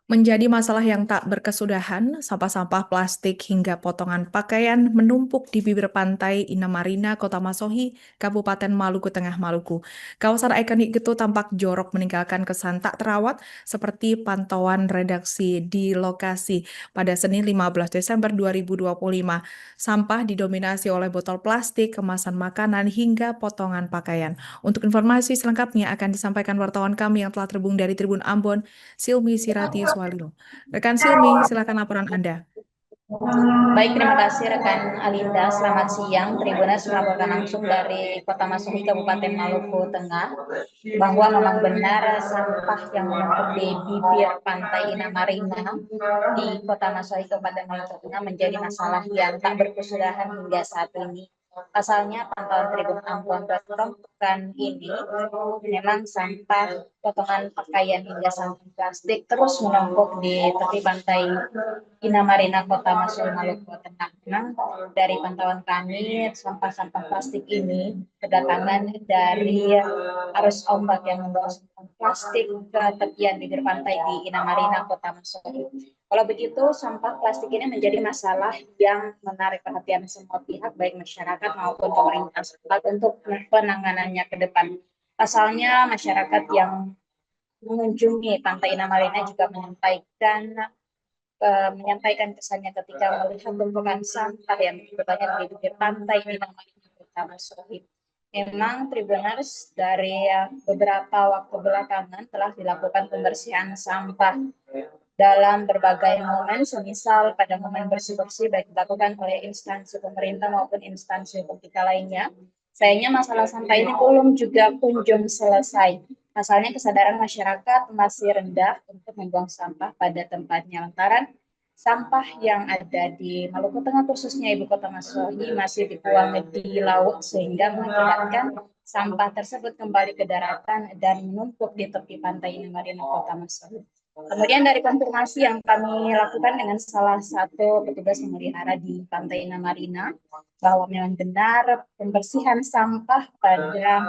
Menjadi masalah yang tak berkesudahan, sampah-sampah plastik hingga potongan pakaian menumpuk di bibir pantai Inamarina, Kota Masohi, Kabupaten Maluku Tengah, Maluku. Kawasan ikonik itu tampak jorok meninggalkan kesan tak terawat seperti pantauan redaksi di lokasi pada Senin 15 Desember 2025. Sampah didominasi oleh botol plastik, kemasan makanan, hingga potongan pakaian. Untuk informasi selengkapnya akan disampaikan wartawan kami yang telah terhubung dari Tribun Ambon, Silmi Sirati Swalilo. Rekan Silmi, silakan laporan Anda. Baik, terima kasih rekan Alinda. Selamat siang. Tribuners melaporkan langsung dari Kota Masuhi, Kabupaten Maluku Tengah, bahwa memang benar sampah yang menumpuk di bibir pantai Inamarina di Kota Masuhi, Kabupaten Maluku Tengah menjadi masalah yang tak berkesudahan hingga saat ini. Pasalnya, pantauan Tribun Ambon.com pekan ini memang sampah potongan pakaian hingga sampah plastik terus menumpuk di tepi pantai Inamarina, Kota Masuhi, Maluku Tengah. Memang dari pantauan kami, sampah-sampah plastik ini kedatangan dari arus ombak yang membawa sampah plastik ke tepian bibir pantai di Inamarina, Kota Masuhi. Kalau begitu, sampah plastik ini menjadi masalah yang menarik perhatian semua pihak, baik masyarakat maupun pemerintah setempat untuk penanganannya ke depan. Pasalnya, masyarakat yang mengunjungi pantai Inamarina juga menyampaikan kesannya ketika melihat tumpukan sampah yang berbanyak di bibir pantai Inamarina, Kota Masuhi. Memang Tribuners dari beberapa waktu belakangan telah dilakukan pembersihan sampah dalam berbagai momen, semisal pada momen bersih-bersih baik dilakukan oleh instansi pemerintah maupun instansi publika lainnya. Sayangnya masalah sampah ini belum juga kunjung selesai. Pasalnya kesadaran masyarakat masih rendah untuk membuang sampah pada tempatnya. Lantaran sampah yang ada di Maluku Tengah, khususnya Ibu Kota Masuhi, masih dibuang di laut sehingga mengakibatkan sampah tersebut kembali ke daratan dan menumpuk di tepi pantai Inamarina, Kota Masuhi. Kemudian dari konfirmasi yang kami lakukan dengan salah satu petugas pemelihara di Pantai Inamarina, bahwa memang benar pembersihan sampah pada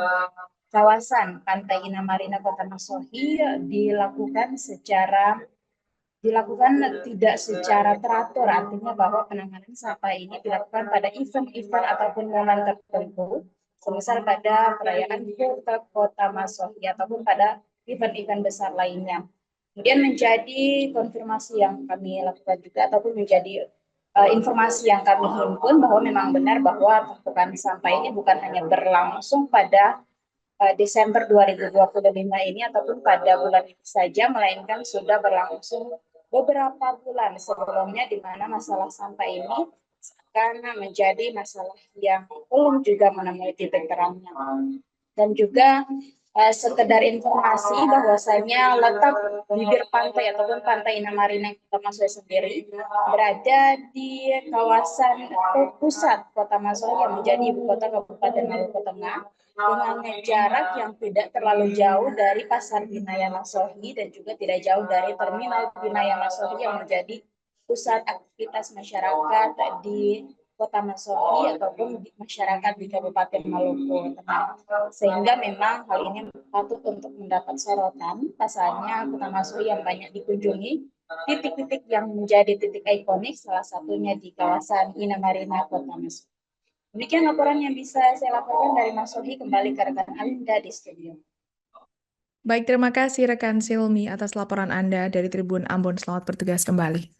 kawasan Pantai Inamarina, Kota Masuhi dilakukan tidak secara teratur, artinya bahwa penanganan sampah ini dilakukan pada event-event ataupun momen tertentu, semisal pada perayaan HUT Kota Masuhi ataupun pada event-event besar lainnya. Kemudian menjadi konfirmasi yang kami lakukan juga ataupun menjadi informasi yang kami himpun bahwa memang benar bahwa tumpukan sampah ini bukan hanya berlangsung pada Desember 2025 ini ataupun pada bulan ini saja, melainkan sudah berlangsung beberapa bulan sebelumnya, di mana masalah sampah ini akan menjadi masalah yang belum juga menemui titik terangnya. Dan juga sekedar informasi bahwasanya letak bibir pantai ataupun pantai Inamarina Kota Masuhi sendiri berada di kawasan pusat Kota Masuhi yang menjadi ibu kota Kabupaten Maluku Tengah, dengan jarak yang tidak terlalu jauh dari Pasar Binaya Masuhi dan juga tidak jauh dari Terminal Binaya Masuhi yang menjadi pusat aktivitas masyarakat di Kota Masuhi ataupun di masyarakat di Kabupaten Maluku Tengah. Sehingga memang hal ini patut untuk mendapat sorotan. Pasalnya Kota Masuhi yang banyak dikunjungi, titik-titik yang menjadi titik ikonik, salah satunya di kawasan Inamarina, Kota Masuhi. Demikian laporan yang bisa saya laporkan dari Masuhi. Kembali ke rekan Alinda di studio. Baik, terima kasih rekan Silmi atas laporan Anda dari Tribun Ambon. Selamat bertugas kembali.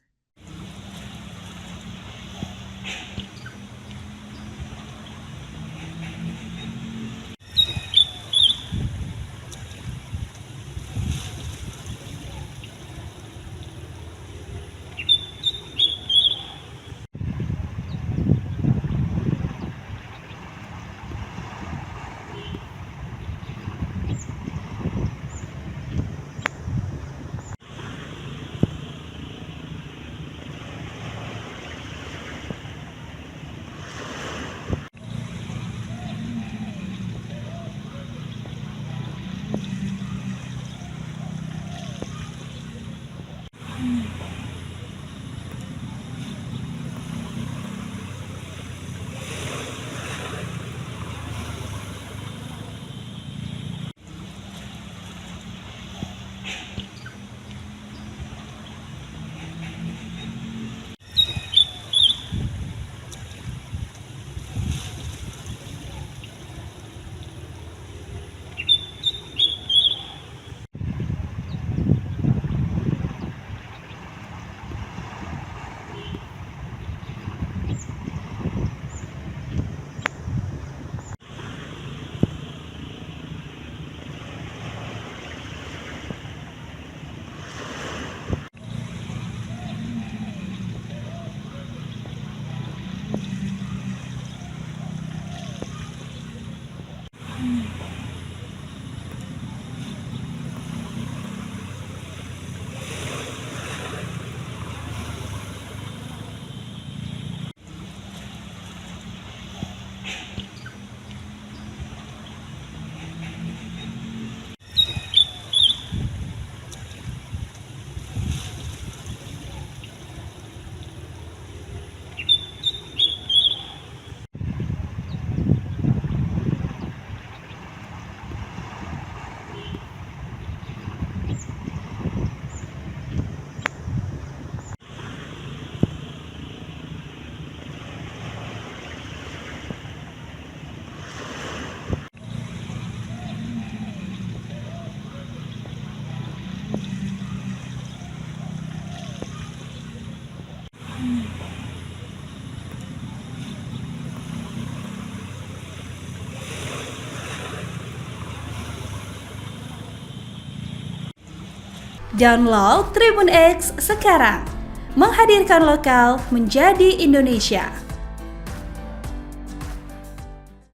Download Tribun X sekarang, menghadirkan lokal menjadi Indonesia.